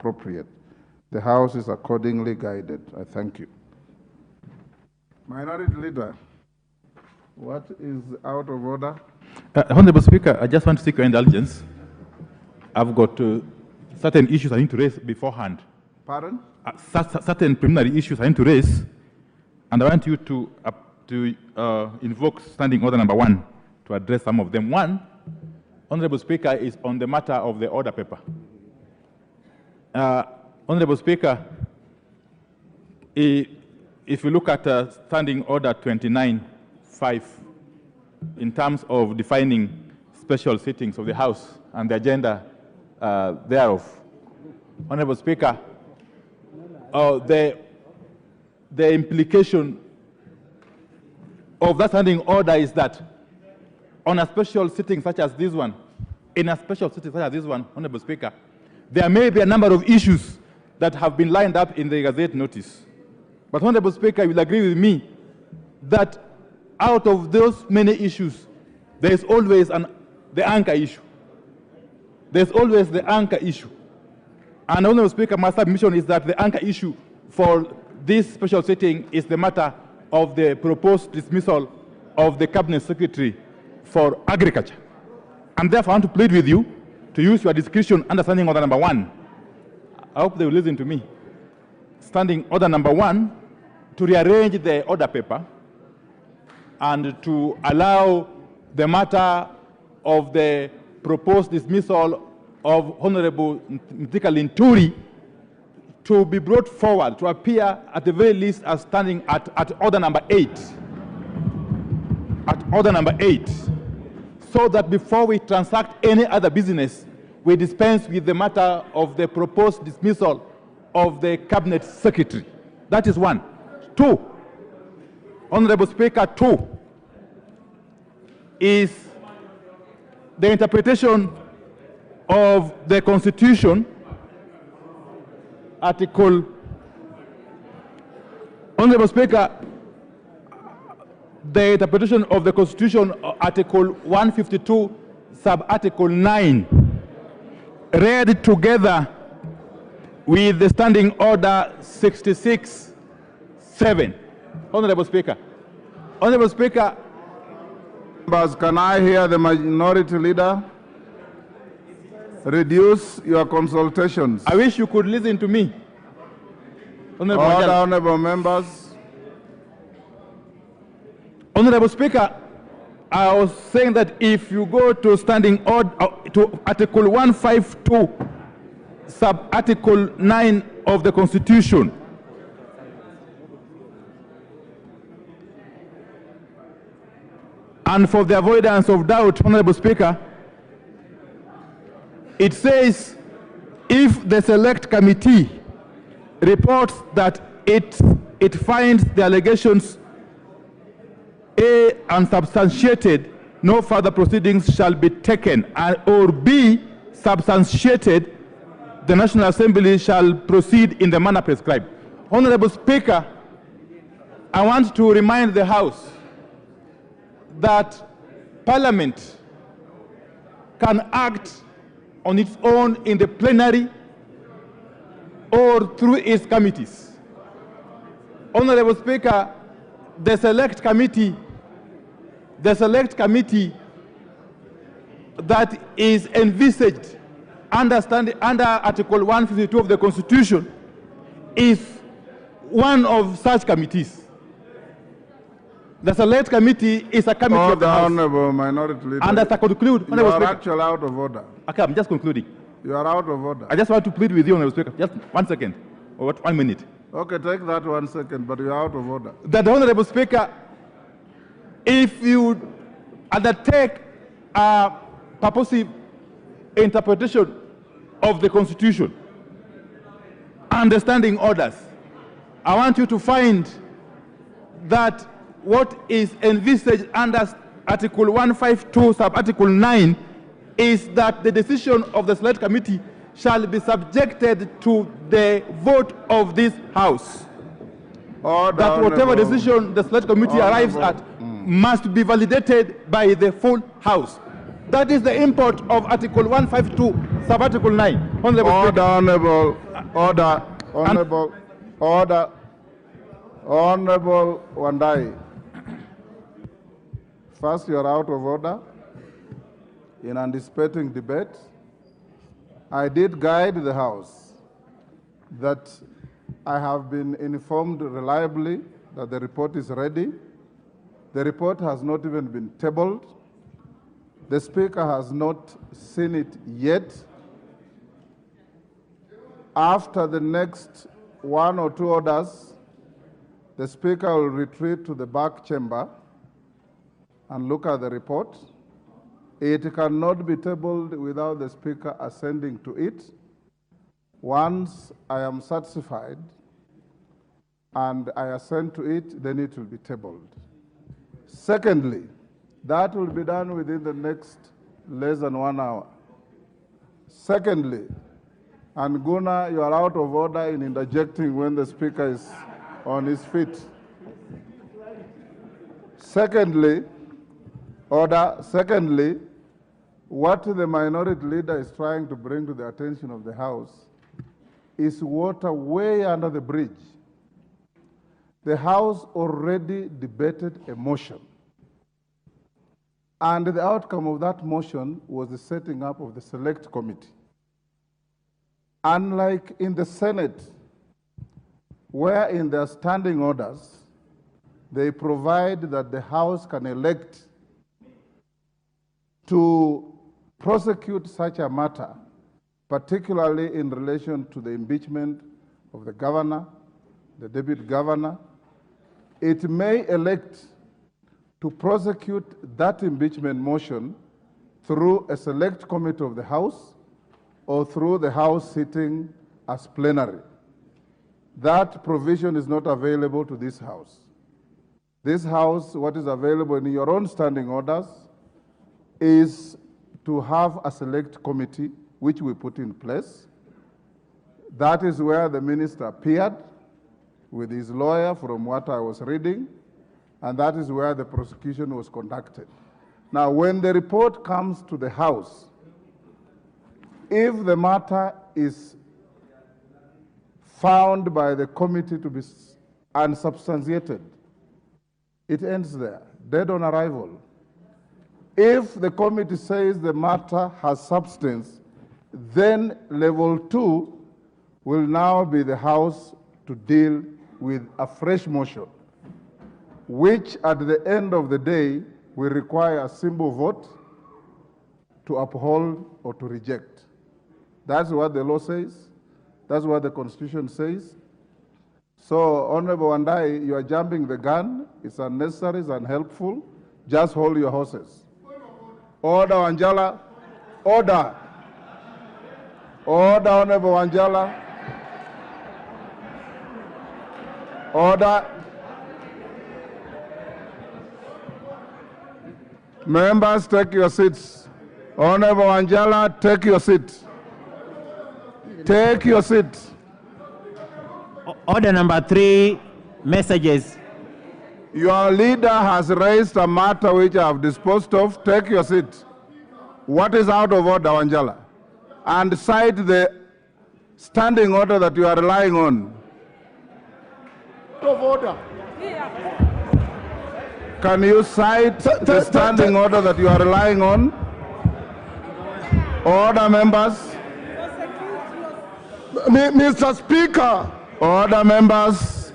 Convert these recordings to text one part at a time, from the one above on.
appropriate. The House is accordingly guided. I thank you. Minority Leader, what is out of order? Honorable Speaker, I just want to seek your indulgence. I've got certain issues I need to raise beforehand. Pardon? Certain preliminary issues I need to raise, and I want you to invoke standing order number 1 to address some of them. One, Honorable Speaker, is on the matter of the order paper. Honorable Speaker, if you look at standing order 29.5 in terms of defining special sittings of the House and the agenda thereof, Honorable Speaker, the implication of that standing order is that on a special sitting such as this one, Honorable Speaker, there may be a number of issues that have been lined up in the Gazette notice. But Honorable Speaker, you will agree with me that out of those many issues, there is always the anchor issue. There's always the anchor issue. And Honorable Speaker, my submission is that the anchor issue for this special sitting is the matter of the proposed dismissal of the Cabinet Secretary for Agriculture. And therefore, I want to plead with you to use your discretion under standing order number 1. I hope they will listen to me. Standing order number 1, to rearrange the order paper and to allow the matter of the proposed dismissal of Honorable Linturi to be brought forward, to appear at the very least as standing at order number 8. At order number 8. So that before we transact any other business, we dispense with the matter of the proposed dismissal of the Cabinet Secretary. That is 1. 2, Honorable Speaker, 2 is the interpretation of the Constitution, Article, Honorable Speaker, the interpretation of the Constitution, Article 152, sub-Article 9, read together with the Standing Order 66-7. Honorable Speaker. Honorable Speaker. Members, can I hear the Minority Leader? Reduce your consultations. I wish you could listen to me. Honorable members. Honorable Speaker, I was saying that if you go to standing order to Article 152, sub-Article 9 of the Constitution, and for the avoidance of doubt, Honorable Speaker, it says if the Select Committee reports that it finds the allegations A, unsubstantiated, no further proceedings shall be taken, or B, substantiated, the National Assembly shall proceed in the manner prescribed. Honorable Speaker, I want to remind the House that Parliament can act on its own in the plenary or through its committees. Honorable Speaker, the Select Committee that is envisaged under Article 152 of the Constitution is one of such committees. The Select Committee is a committee of the House. Honorable Minority Leader. And as I conclude, you are actually out of order. Okay, I'm just concluding. You are out of order. I just want to plead with you, Honorable Speaker. Just 1 second, or 1 minute. Okay, take that 1 second, but you are out of order. That the Honorable Speaker, if you undertake a purposive interpretation of the Constitution, understanding orders, I want you to find that what is envisaged under Article 152, sub-Article 9, is that the decision of the Select Committee shall be subjected to the vote of this House. That whatever decision the Select Committee arrives at must be validated by the full House. That is the import of Article 152, sub-Article 9. Honorable Order. Order. Honorable Wandai. First, you are out of order in anticipating debate. I did guide the House that I have been informed reliably that the report is ready. The report has not even been tabled. The Speaker has not seen it yet. After the next 1 or 2 orders, the Speaker will retreat to the back chamber and look at the report. It cannot be tabled without the Speaker assenting to it. Once I am satisfied and I assent to it, then it will be tabled. Secondly, that will be done within the next less than 1 hour. Secondly, and Guna, you are out of order in interjecting when the Speaker is on his feet. Secondly, what the minority leader is trying to bring to the attention of the House is water way under the bridge. The House already debated a motion, and the outcome of that motion was the setting up of the select committee. Unlike in the Senate, where in their standing orders, they provide that the House can elect to prosecute such a matter, particularly in relation to the impeachment of the governor, the deputy governor. It may elect to prosecute that impeachment motion through a select committee of the House or through the House sitting as plenary. That provision is not available to this House. This House, what is available in your own standing orders, is to have a select committee, which we put in place. That is where the minister appeared with his lawyer, from what I was reading, and that is where the prosecution was conducted. Now, when the report comes to the House, if the matter is found by the committee to be unsubstantiated, it ends there, dead on arrival. If the committee says the matter has substance, then level 2 will now be the House to deal with a fresh motion, which at the end of the day will require a simple vote to uphold or to reject. That's what the law says. That's what the Constitution says. So, Honorable Wandai, you are jumping the gun. It's unnecessary, it's unhelpful. Just hold your horses. Order, Wanjala. Order. Order, Honorable Wanjala. Order. Members, take your seats. Honorable Wanjala, take your seat. Take your seat. Order number 3, messages. Your leader has raised a matter which I have disposed of. Take your seat. What is out of order, Wanjala? And cite the standing order that you are relying on. Out of order. Can you cite the standing order that you are relying on? Order, members. Mr. Speaker. Order, members.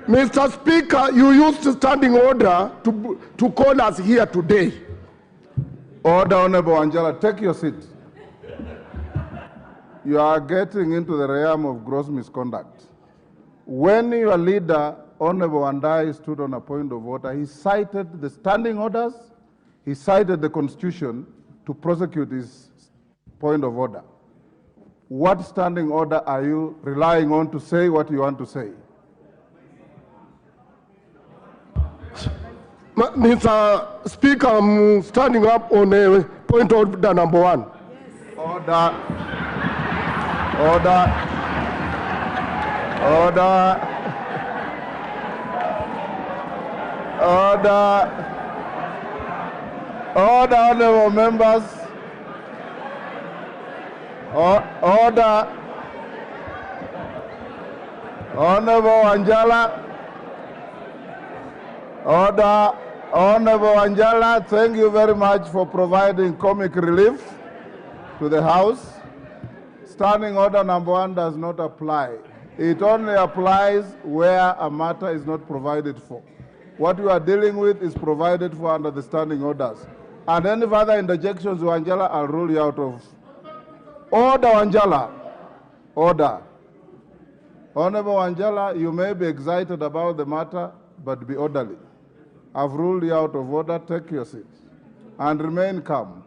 Mr. Speaker, you used standing order to call us here today. Order, Honorable Angela, take your seat. You are getting into the realm of gross misconduct. When your leader, Honorable Wandai, stood on a point of order, he cited the standing orders, he cited the Constitution to prosecute his point of order. What standing order are you relying on to say what you want to say? Mr. Speaker, I'm standing up on a point of order number 1. Yes. Order. Order. Order. Order. Order, honorable members. Order. Honorable Wanjala. Order. Honorable Wanjala, thank you very much for providing comic relief to the House. Standing order number 1 does not apply. It only applies where a matter is not provided for. What you are dealing with is provided for under the standing orders. And any further interjections, Wanjala, I'll rule you out of. Order, Wanjala. Order. Honorable Wanjala, you may be excited about the matter, but be orderly. I've ruled you out of order. Take your seat and remain calm.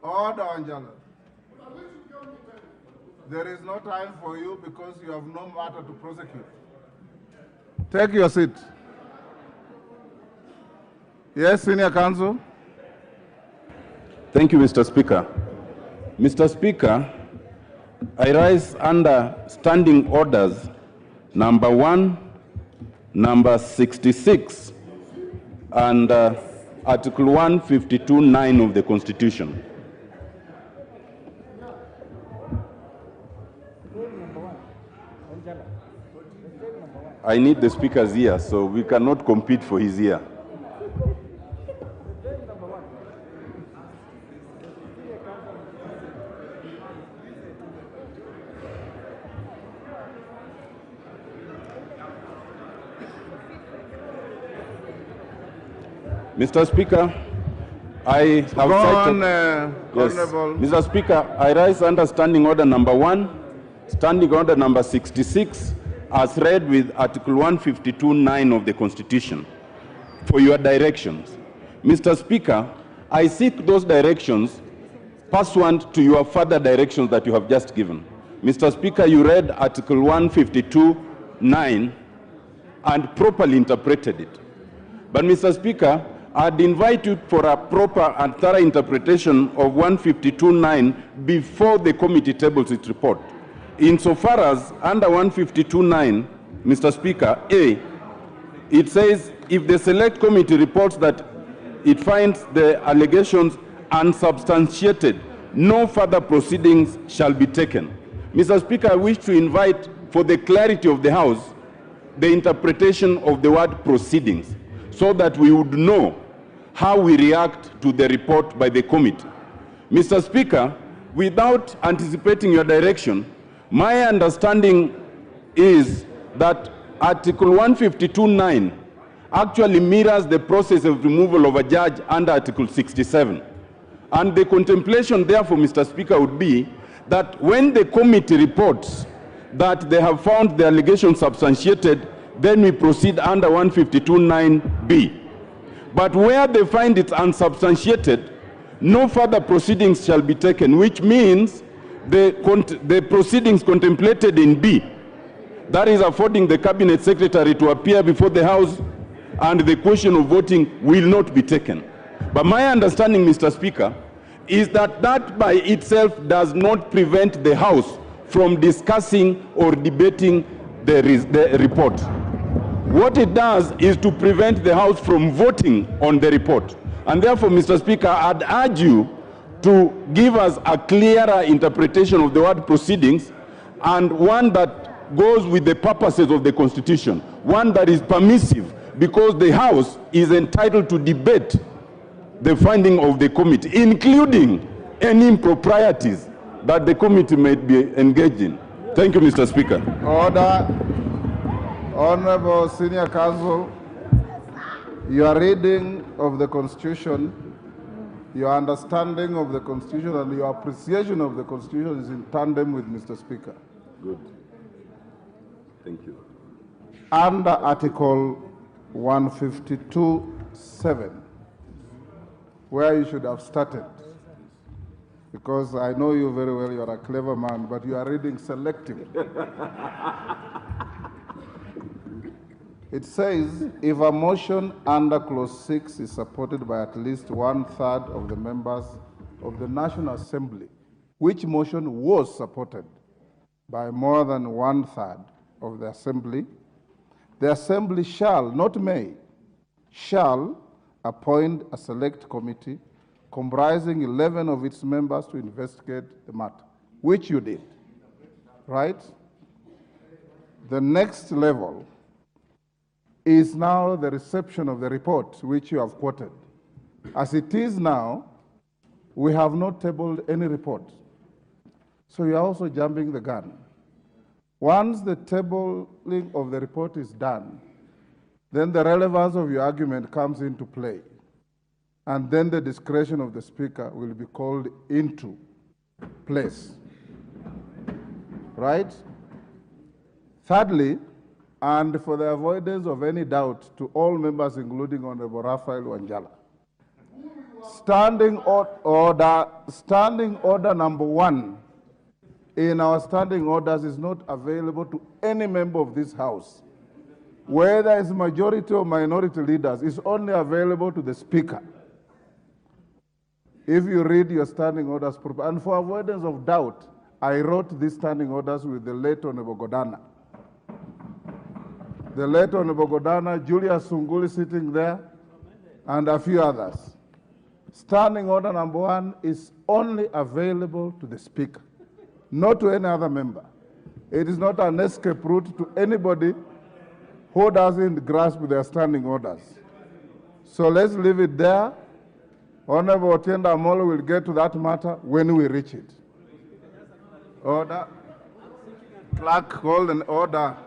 Order, Wanjala. There is no time for you because you have no matter to prosecute. Take your seat. Yes, Senior Counsel. Thank you, Mr. Speaker. Mr. Speaker, I rise under standing orders number 1, number 66, and Article 152(9) of the Constitution. I need the Speaker's ear, so we cannot compete for his ear. Mr. Speaker, I have cited... Yes. Mr. Speaker, I rise under standing order number 1, standing order number 66, as read with Article 152(9) of the Constitution, for your directions. Mr. Speaker, I seek those directions pursuant to your further directions that you have just given. Mr. Speaker, you read Article 152(9) and properly interpreted it. But, Mr. Speaker, I'd invite you for a proper and thorough interpretation of 152(9) before the committee tables its report. Insofar as under 152(9), Mr. Speaker, A, it says if the select committee reports that it finds the allegations unsubstantiated, no further proceedings shall be taken. Mr. Speaker, I wish to invite, for the clarity of the House, the interpretation of the word proceedings, so that we would know how we react to the report by the committee. Mr. Speaker, without anticipating your direction, my understanding is that Article 152(9) actually mirrors the process of removal of a judge under Article 67. And the contemplation, therefore, Mr. Speaker, would be that when the committee reports that they have found the allegation substantiated, then we proceed under 152(9)(b). But where they find it unsubstantiated, no further proceedings shall be taken, which means the proceedings contemplated in B, that is affording the Cabinet Secretary to appear before the House, and the question of voting will not be taken. But my understanding, Mr. Speaker, is that that by itself does not prevent the House from discussing or debating the report. What it does is to prevent the House from voting on the report. And therefore, Mr. Speaker, I'd urge you to give us a clearer interpretation of the word proceedings, and one that goes with the purposes of the Constitution, one that is permissive, because the House is entitled to debate the finding of the committee, including any improprieties that the committee may be engaged in. Thank you, Mr. Speaker. Order. Honorable Senior Counsel, your reading of the Constitution, your understanding of the Constitution, and your appreciation of the Constitution is in tandem with Mr. Speaker. Good. Thank you. Under Article 152(7), where you should have started, because I know you very well, you are a clever man, but you are reading selectively. It says, if a motion under Clause 6 is supported by at least 1/3 of the members of the National Assembly, which motion was supported by more than 1/3 of the Assembly shall, not may, shall appoint a select committee comprising 11 of its members to investigate the matter, which you did. right? The next level is now the reception of the report, which you have quoted. As it is now, we have not tabled any report. So you are also jumping the gun. Once the tabling of the report is done, then the relevance of your argument comes into play. And then the discretion of the Speaker will be called into place. Right? Thirdly, and for the avoidance of any doubt to all members, including Honorable Raphael Wanjala, standing order number 1 in our standing orders is not available to any member of this House. Whether it's majority or minority leaders, it's only available to the Speaker. If you read your standing orders, and for avoidance of doubt, I wrote these standing orders with the late Honorable Godana. The late Honorable Godana, Julius Sunguli sitting there, and a few others. Standing order number 1 is only available to the Speaker, not to any other member. It is not an escape route to anybody who doesn't grasp their standing orders. So let's leave it there. Honorable Otienda Amolo will get to that matter when we reach it. Order. Clerk, hold an order.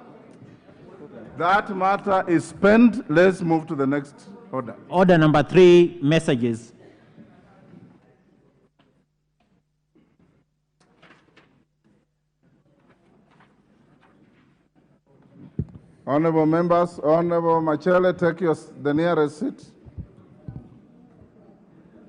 That matter is spent. Let's move to the next order. Order number 3, messages. Honorable members, Honorable Machele, take the nearest seat.